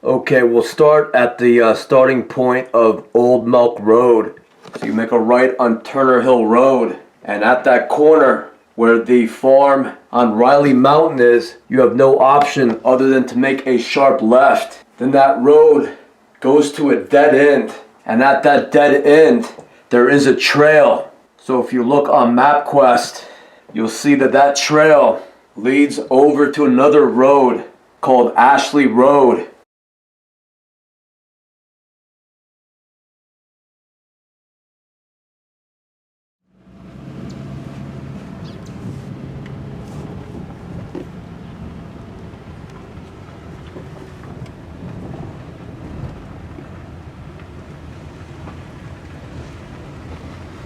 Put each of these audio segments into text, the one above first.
Okay, we'll start at the starting point of Old Milk Road. So you make a right on Turner Hill Road, and at that corner where the farm on Riley Mountain is, you have no option other than to make a sharp left. Then that road goes to a dead end, and at that dead end there is a trail. So if you look on MapQuest, you'll see that that trail leads over to another road called Ashley Road.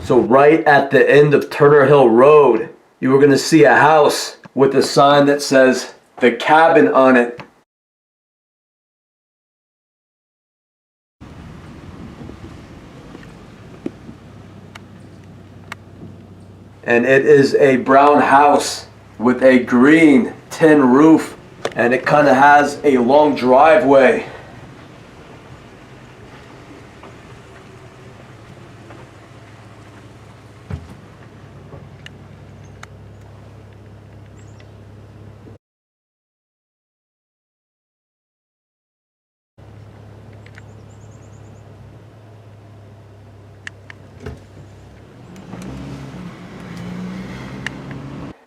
So right at the end of Turner Hill Road, you are going to see a house with a sign that says The Cabin on it. And it is a brown house with a green tin roof, and it kind of has a long driveway.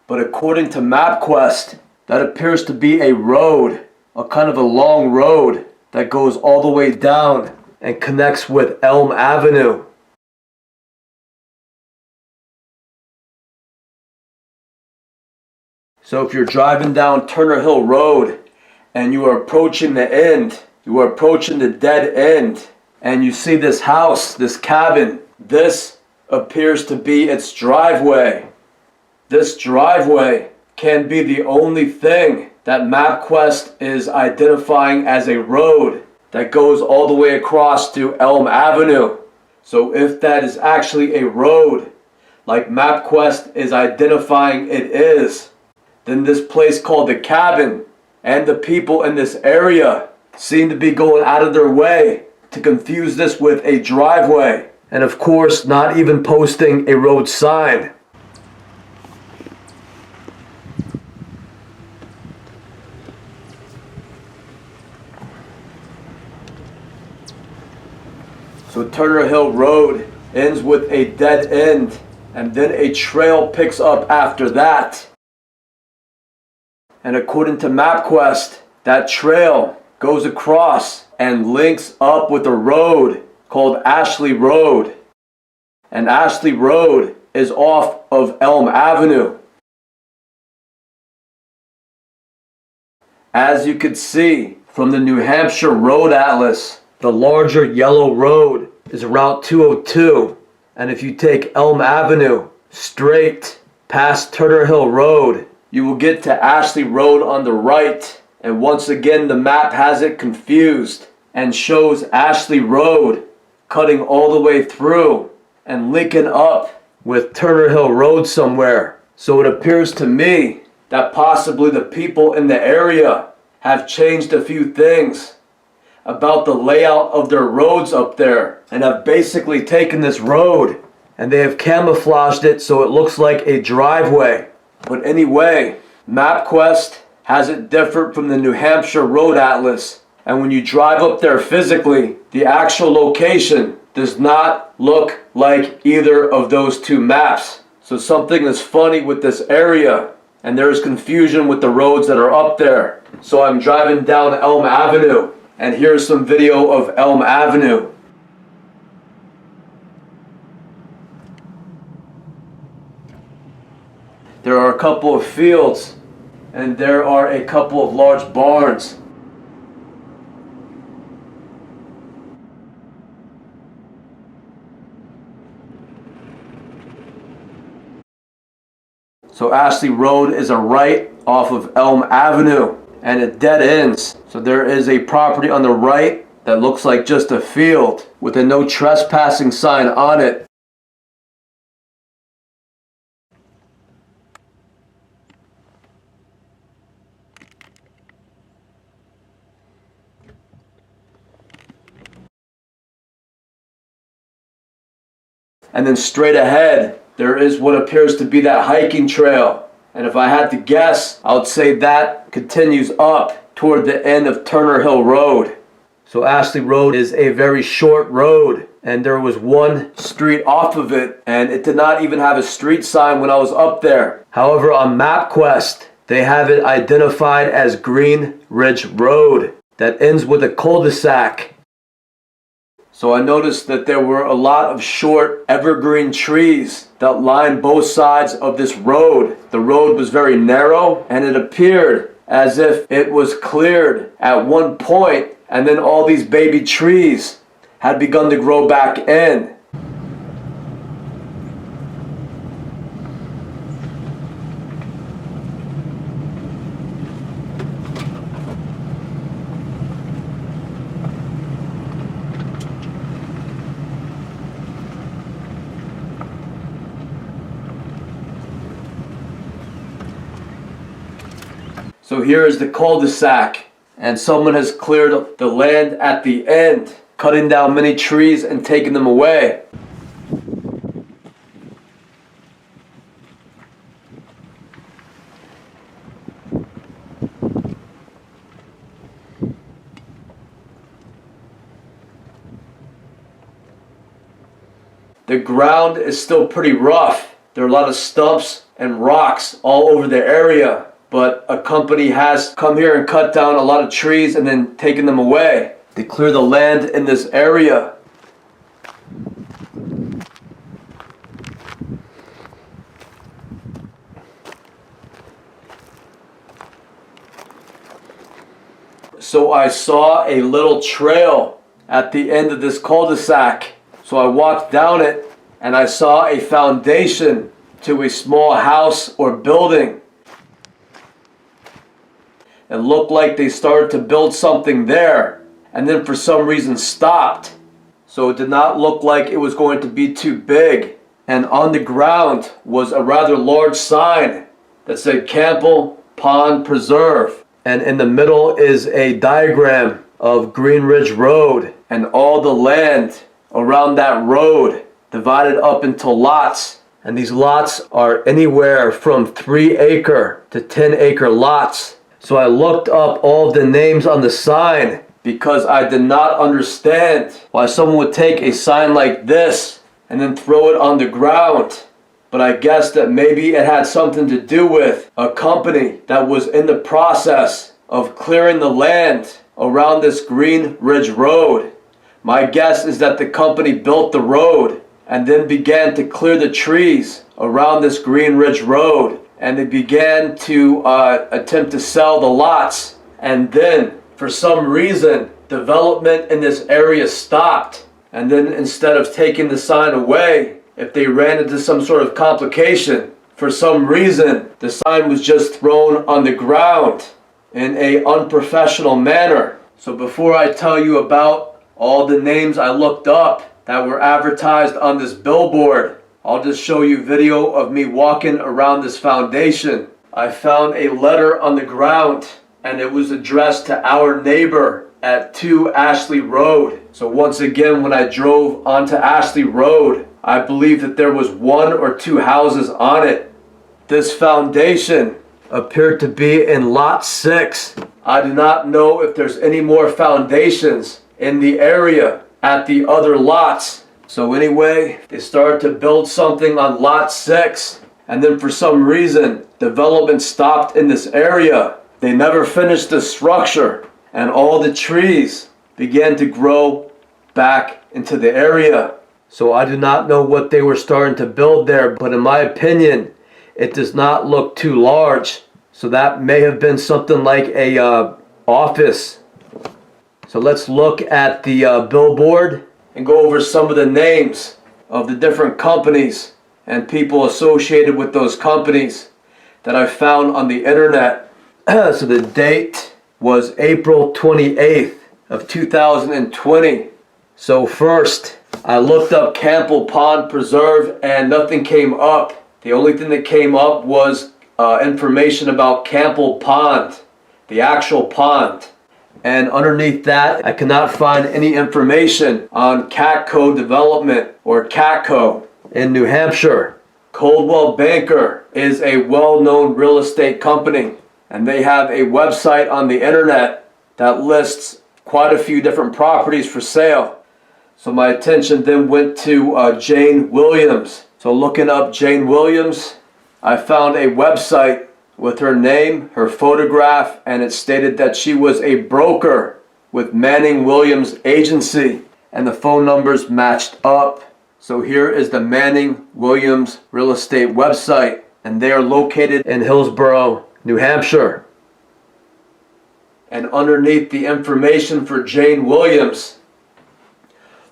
But according to MapQuest, that appears to be a road, a kind of a long road that goes all the way down and connects with Elm Avenue. So if you're driving down Turner Hill Road and you are approaching the end, you are approaching the dead end, and you see this house, this cabin, this appears to be its driveway. This driveway can be the only thing that MapQuest is identifying as a road that goes all the way across to Elm Avenue. So if that is actually a road, like MapQuest is identifying it is, then this place called The Cabin and the people in this area seem to be going out of their way to confuse this with a driveway. And of course, not even posting a road sign. So Turner Hill Road ends with a dead end, and then a trail picks up after that. And according to MapQuest, that trail goes across and links up with a road called Ashley Road. And Ashley Road is off of Elm Avenue. As you can see from the New Hampshire Road Atlas, the larger yellow road is Route 202. And if you take Elm Avenue straight past Turner Hill Road, you will get to Ashley Road on the right. And once again, the map has it confused and shows Ashley Road cutting all the way through and linking up with Turner Hill Road somewhere. So it appears to me that possibly the people in the area have changed a few things about the layout of their roads up there, and have basically taken this road and they have camouflaged it so it looks like a driveway. But anyway, MapQuest has it different from the New Hampshire Road Atlas, and when you drive up there physically, the actual location does not look like either of those two maps. So something is funny with this area, and there is confusion with the roads that are up there. So I'm driving down Elm Avenue, and here's some video of Elm Avenue. There are a couple of fields, and there are a couple of large barns. So Ashley Road is a right off of Elm Avenue, and it dead ends. So there is a property on the right that looks like just a field with a no trespassing sign on it. and then straight ahead there is what appears to be that hiking trail. And if I had to guess, I would say that continues up toward the end of Turner Hill Road. So Ashley Road is a very short road, and there was one street off of it, and it did not even have a street sign when I was up there. However, on MapQuest, they have it identified as Green Ridge Road that ends with a cul-de-sac. So I noticed that there were a lot of short evergreen trees that lined both sides of this road. The road was very narrow, and it appeared as if it was cleared at one point, and then all these baby trees had begun to grow back in. So here is the cul-de-sac, and someone has cleared the land at the end, cutting down many trees and taking them away. The ground is still pretty rough. There are a lot of stumps and rocks all over the area. But a company has come here and cut down a lot of trees and then taken them away to clear the land in this area. So I saw a little trail at the end of this cul-de-sac. So I walked down it and I saw a foundation to a small house or building. It looked like they started to build something there and then for some reason stopped. So it did not look like it was going to be too big. And on the ground was a rather large sign that said Campbell Pond Preserve. And in the middle is a diagram of Green Ridge Road and all the land around that road divided up into lots. And these lots are anywhere from 3-acre to 10-acre lots. So I looked up all the names on the sign because I did not understand why someone would take a sign like this and then throw it on the ground. But I guess that maybe it had something to do with a company that was in the process of clearing the land around this Green Ridge Road. My guess is that the company built the road and then began to clear the trees around this Green Ridge Road. And they began to attempt to sell the lots. And then, for some reason, development in this area stopped. And then instead of taking the sign away, if they ran into some sort of complication, for some reason, the sign was just thrown on the ground in an unprofessional manner. So before I tell you about all the names I looked up that were advertised on this billboard, I'll just show you video of me walking around this foundation. I found a letter on the ground and it was addressed to our neighbor at 2 Ashley Road. So once again, when I drove onto Ashley Road, I believe that there was 1 or 2 houses on it. This foundation appeared to be in lot 6. I do not know if there's any more foundations in the area at the other lots. So anyway, they started to build something on lot 6, and then for some reason, development stopped in this area. They never finished the structure, and all the trees began to grow back into the area. So I do not know what they were starting to build there, but in my opinion, it does not look too large. So that may have been something like a office. So let's look at the billboard and go over some of the names of the different companies and people associated with those companies that I found on the internet. So the date was April 28th of 2020. So first, I looked up Campbell Pond Preserve and nothing came up. The only thing that came up was information about Campbell Pond, the actual pond. And underneath that, I cannot find any information on CATCO development or CATCO. in New Hampshire. Coldwell Banker is a well-known real estate company, and they have a website on the internet that lists quite a few different properties for sale. So my attention then went to Jane Williams. So looking up Jane Williams, I found a website with her name, her photograph, and it stated that she was a broker with Manning Williams Agency, and the phone numbers matched up. So here is the Manning Williams real estate website, and they are located in Hillsborough, New Hampshire. And underneath the information for Jane Williams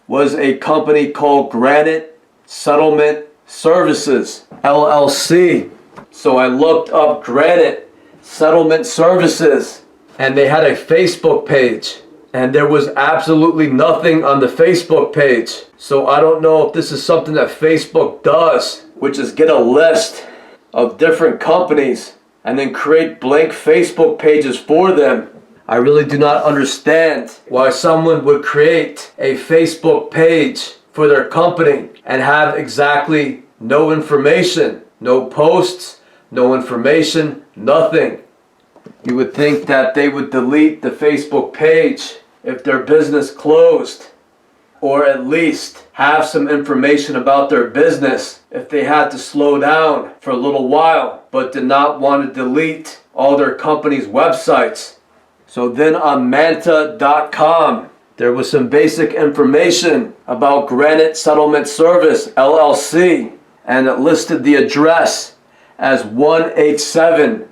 was a company called Granite Settlement Services, LLC. So I looked up Granite Settlement Services, and they had a Facebook page, and there was absolutely nothing on the Facebook page. So I don't know if this is something that Facebook does, which is get a list of different companies and then create blank Facebook pages for them. I really do not understand why someone would create a Facebook page for their company and have exactly no information, no posts, no information, nothing. You would think that they would delete the Facebook page if their business closed, or at least have some information about their business if they had to slow down for a little while, but did not want to delete all their company's websites. So then on Manta.com, there was some basic information about Granite Settlement Service, LLC, and it listed the address as 187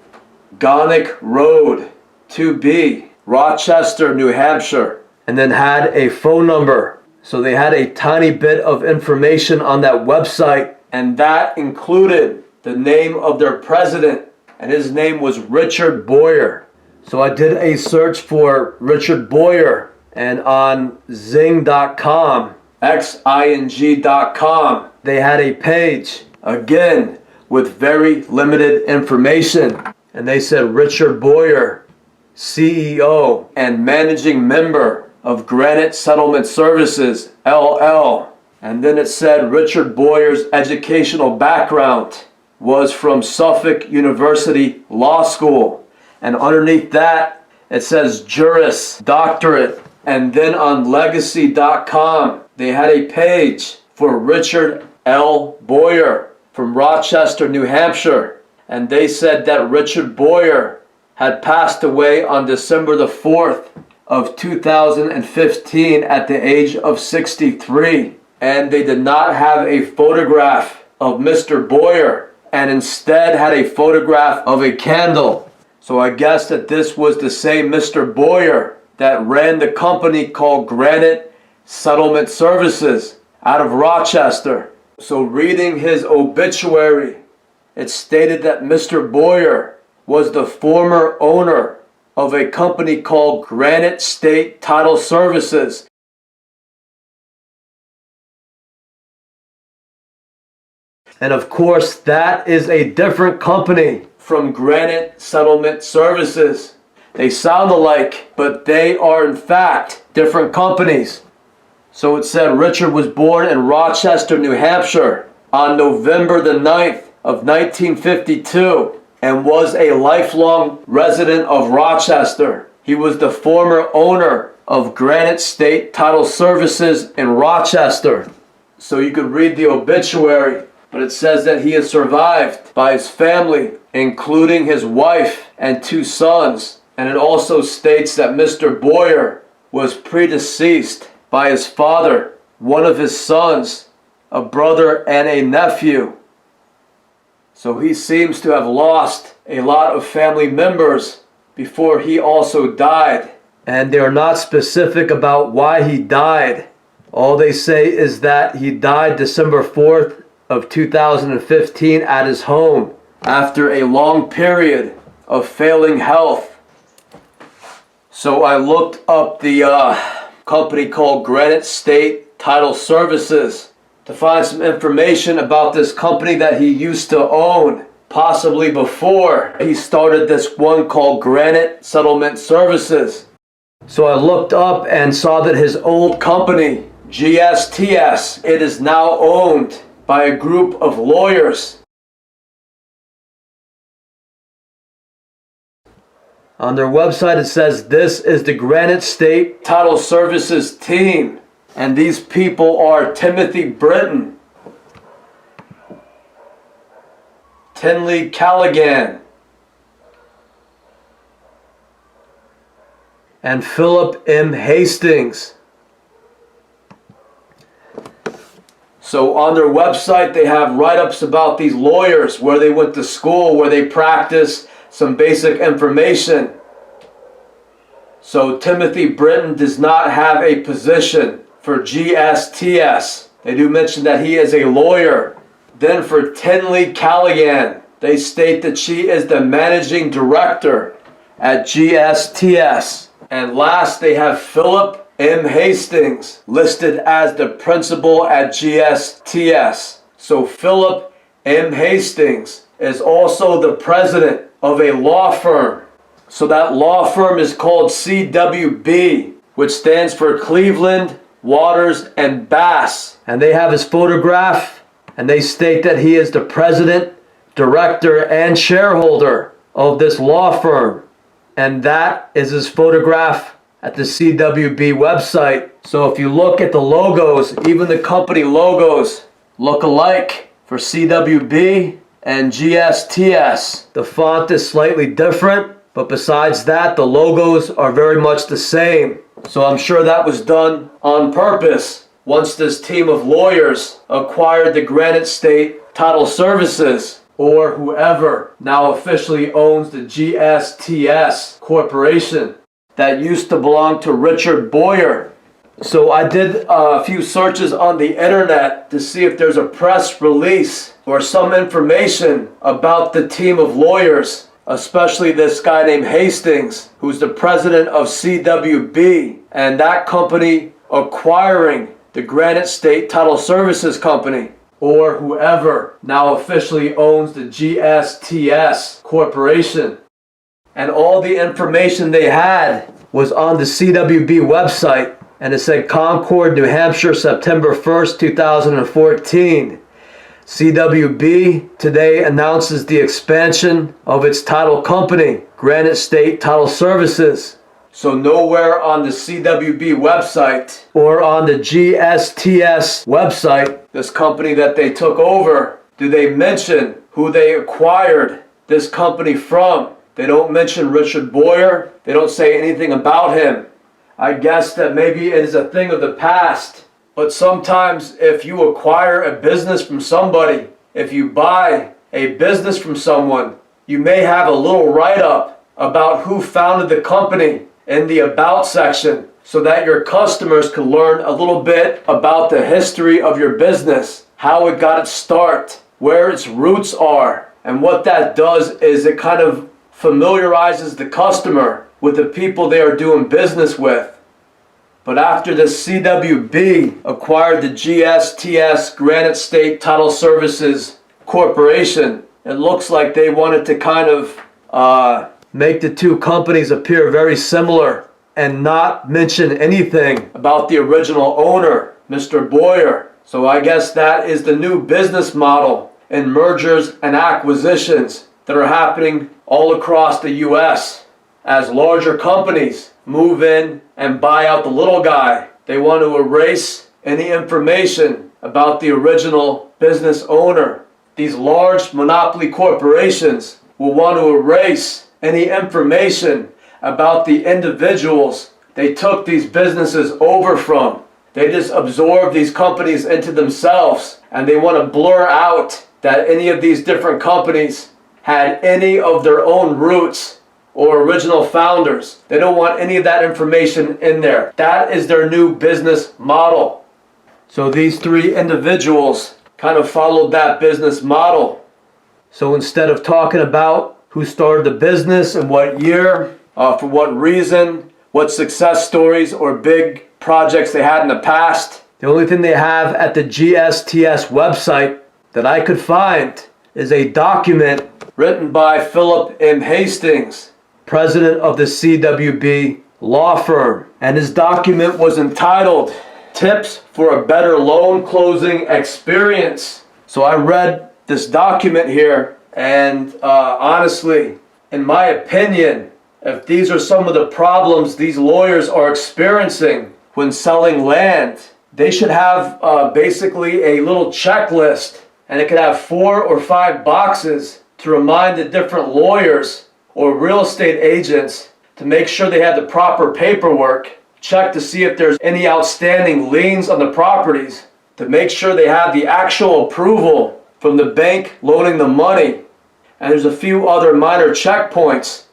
Gonick Road, 2B, Rochester, New Hampshire, and then had a phone number. So they had a tiny bit of information on that website, and that included the name of their president, and his name was Richard Boyer. So I did a search for Richard Boyer, and on Zing.com, Xing.com, they had a page, again, with very limited information. And they said Richard Boyer, CEO and managing member of Granite Settlement Services, LL. And then it said Richard Boyer's educational background was from Suffolk University Law School. And underneath that, it says Juris Doctorate. And then on Legacy.com, they had a page for Richard L. Boyer from Rochester, New Hampshire. And they said that Richard Boyer had passed away on December the 4th of 2015 at the age of 63. And they did not have a photograph of Mr. Boyer, and instead had a photograph of a candle. So I guess that this was the same Mr. Boyer that ran the company called Granite Settlement Services out of Rochester. So reading his obituary, it stated that Mr. Boyer was the former owner of a company called Granite State Title Services. And of course, that is a different company from Granite Settlement Services. They sound alike, but they are in fact different companies. So it said Richard was born in Rochester, New Hampshire on November the 9th of 1952 and was a lifelong resident of Rochester. He was the former owner of Granite State Title Services in Rochester. So you could read the obituary, but it says that he is survived by his family, including his wife and 2 sons. And it also states that Mr. Boyer was predeceased by his father, one of his sons, a brother, and a nephew. So he seems to have lost a lot of family members before he also died. And they are not specific about why he died. All they say is that he died December 4th of 2015 at his home after a long period of failing health. So I looked up the company called Granite State Title Services to find some information about this company that he used to own, possibly before he started this one called Granite Settlement Services. So I looked up and saw that his old company, GSTS, it is now owned by a group of lawyers. On their website it says this is the Granite State Title Services team, and these people are Timothy Britton, Tinley Callaghan, and Philip M. Hastings. So on their website they have write-ups about these lawyers, where they went to school, where they practice, some basic information. So Timothy Britton does not have a position for GSTS. They do mention that he is a lawyer. Then for Tinley Callaghan, they state that she is the managing director at GSTS. And last, they have Philip M. Hastings listed as the principal at GSTS. So Philip M. Hastings is also the president of a law firm. So that law firm is called CWB, which stands for Cleveland, Waters, and Bass. And they have his photograph, and they state that he is the president, director, and shareholder of this law firm. And that is his photograph at the CWB website. So if you look at the logos, even the company logos look alike for CWB and GSTS. The font is slightly different, but besides that, the logos are very much the same. So I'm sure that was done on purpose. Once this team of lawyers acquired the Granite State Title Services, or whoever now officially owns the GSTS Corporation that used to belong to Richard Boyer. So I did a few searches on the internet to see if there's a press release or some information about the team of lawyers, especially this guy named Hastings, who's the president of CWB, and that company acquiring the Granite State Title Services Company, or whoever now officially owns the GSTS Corporation. And all the information they had was on the CWB website, and it said Concord, New Hampshire, September 1st, 2014. CWB today announces the expansion of its title company, Granite State Title Services. So nowhere on the CWB website or on the GSTS website, this company that they took over, do they mention who they acquired this company from. They don't mention Richard Boyer. They don't say anything about him. I guess that maybe it is a thing of the past. But sometimes if you acquire a business from somebody, if you buy a business from someone, you may have a little write-up about who founded the company in the About section, so that your customers can learn a little bit about the history of your business, how it got its start, where its roots are. And what that does is it kind of familiarizes the customer with the people they are doing business with. But after the CWB acquired the GSTS Granite State Title Services Corporation, it looks like they wanted to kind of make the two companies appear very similar and not mention anything about the original owner, Mr. Boyer. So I guess that is the new business model in mergers and acquisitions that are happening all across the U.S. As larger companies move in and buy out the little guy, they want to erase any information about the original business owner. These large monopoly corporations will want to erase any information about the individuals they took these businesses over from. They just absorb these companies into themselves, and they want to blur out that any of these different companies had any of their own roots or original founders. They don't want any of that information in there. That is their new business model. So these three individuals kind of followed that business model. So instead of talking about who started the business and what year, for what reason, what success stories or big projects they had in the past, the only thing they have at the GSTS website that I could find is a document written by Philip M. Hastings, president of the CWB law firm. And his document was entitled Tips for a Better Loan Closing Experience. So I read this document here, and honestly, in my opinion, if these are some of the problems these lawyers are experiencing when selling land, they should have basically a little checklist, and it could have 4 or 5 boxes to remind the different lawyers or real estate agents to make sure they have the proper paperwork, check to see if there's any outstanding liens on the properties, to make sure they have the actual approval from the bank loaning the money. And there's a few other minor checkpoints,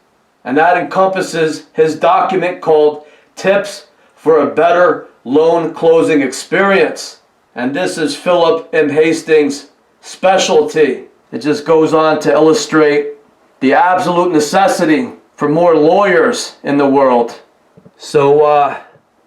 and that encompasses his document called Tips for a Better Loan Closing Experience. And this is Philip M. Hastings' specialty. It just goes on to illustrate the absolute necessity for more lawyers in the world. So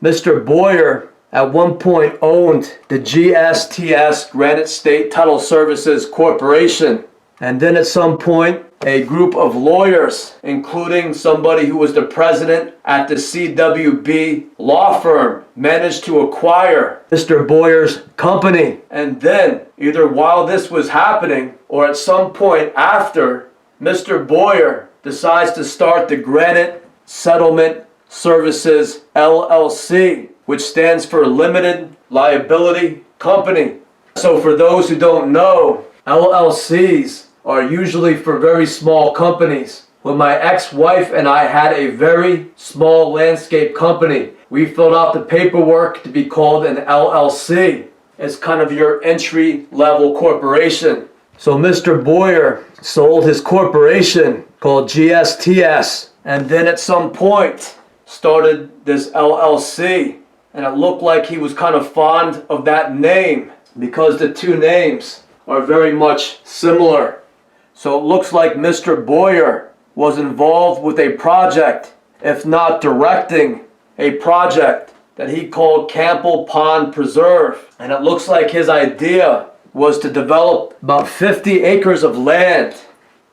Mr. Boyer at one point owned the GSTS, Granite State Title Services Corporation. And then at some point, a group of lawyers, including somebody who was the president at the CWB law firm, managed to acquire Mr. Boyer's company. And then, either while this was happening or at some point after, Mr. Boyer decides to start the Granite Settlement Services LLC, which stands for Limited Liability Company. So for those who don't know, LLCs are usually for very small companies. When my ex-wife and I had a very small landscape company, we filled out the paperwork to be called an LLC. It's kind of your entry-level corporation. So Mr. Boyer sold his corporation called GSTS, and then at some point started this LLC. And it looked like he was kind of fond of that name because the two names are very much similar. So it looks like Mr. Boyer was involved with a project, if not directing a project, that he called Cample Pond Preserve. And it looks like his idea was to develop about 50 acres of land.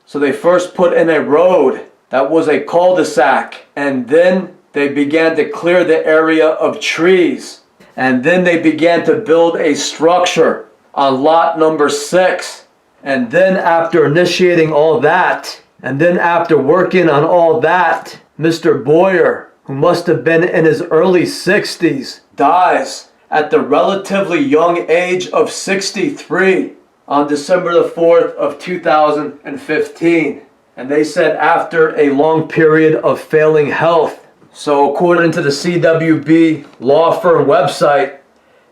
So they first put in a road that was a cul-de-sac, and then they began to clear the area of trees. And then they began to build a structure on lot number 6. And then after initiating all that, and then after working on all that, Mr. Boyer, who must have been in his early 60s, dies at the relatively young age of 63 on December the 4th of 2015. And they said after a long period of failing health. So according to the CWB law firm website,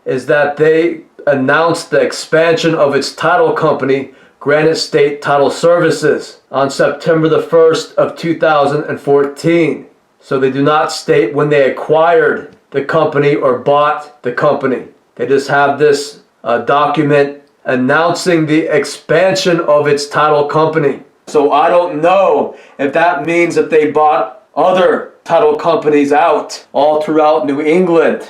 is that they announced the expansion of its title company, Granite State Title Services, on September the 1st of 2014. So they do not state when they acquired the company or bought the company. They just have this document announcing the expansion of its title company. So I don't know if that means that they bought other title companies out all throughout New England.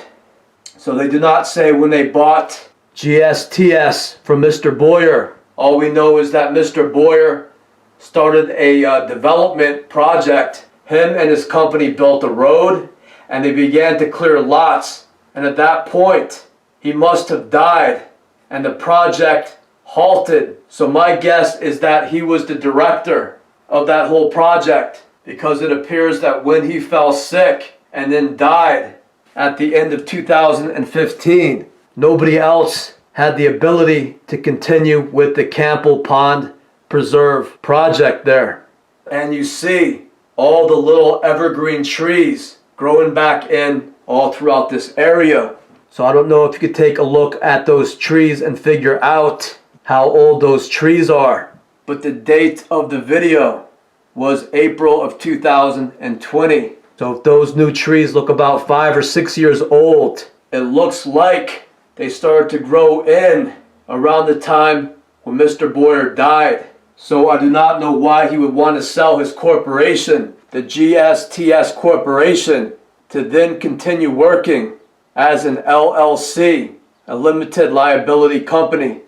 So they do not say when they bought GSTS from Mr. Boyer. All we know is that Mr. Boyer started a development project. Him and his company built a road, and they began to clear lots. And at that point, he must have died, and the project halted. So my guess is that he was the director of that whole project, because it appears that when he fell sick and then died at the end of 2015, nobody else had the ability to continue with the Cample Pond Preserve project there. And you see all the little evergreen trees growing back in all throughout this area. So I don't know if you could take a look at those trees and figure out how old those trees are. But the date of the video was April of 2020. So if those new trees look about 5 or 6 years old, it looks like they started to grow in around the time when Mr. Boyer died. So I do not know why he would want to sell his corporation, the GSTS Corporation, to then continue working as an LLC, a limited liability company.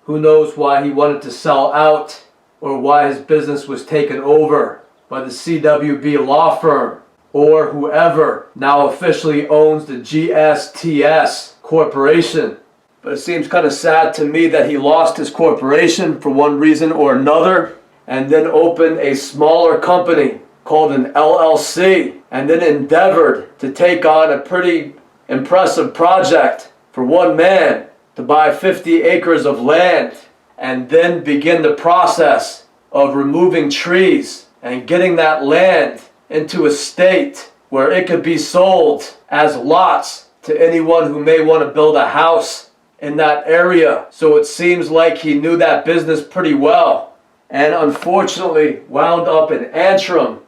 Who knows why he wanted to sell out, or why his business was taken over by the CWB law firm, or whoever now officially owns the GSTS Corporation. But it seems kind of sad to me that he lost his corporation for one reason or another, and then opened a smaller company called an LLC, and then endeavored to take on a pretty impressive project for one man to buy 50 acres of land and then begin the process of removing trees and getting that land into a state where it could be sold as lots to anyone who may want to build a house in that area. So it seems like he knew that business pretty well, and unfortunately wound up in Antrim,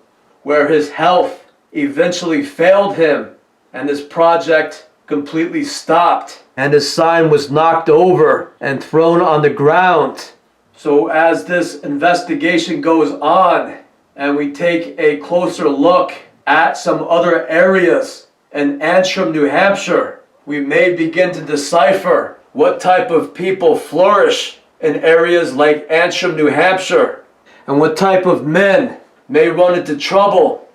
where his health eventually failed him and this project completely stopped, and his sign was knocked over and thrown on the ground. So as this investigation goes on and we take a closer look at some other areas in Antrim, New Hampshire, we may begin to decipher what type of people flourish in areas like Antrim, New Hampshire, and what type of men may run into trouble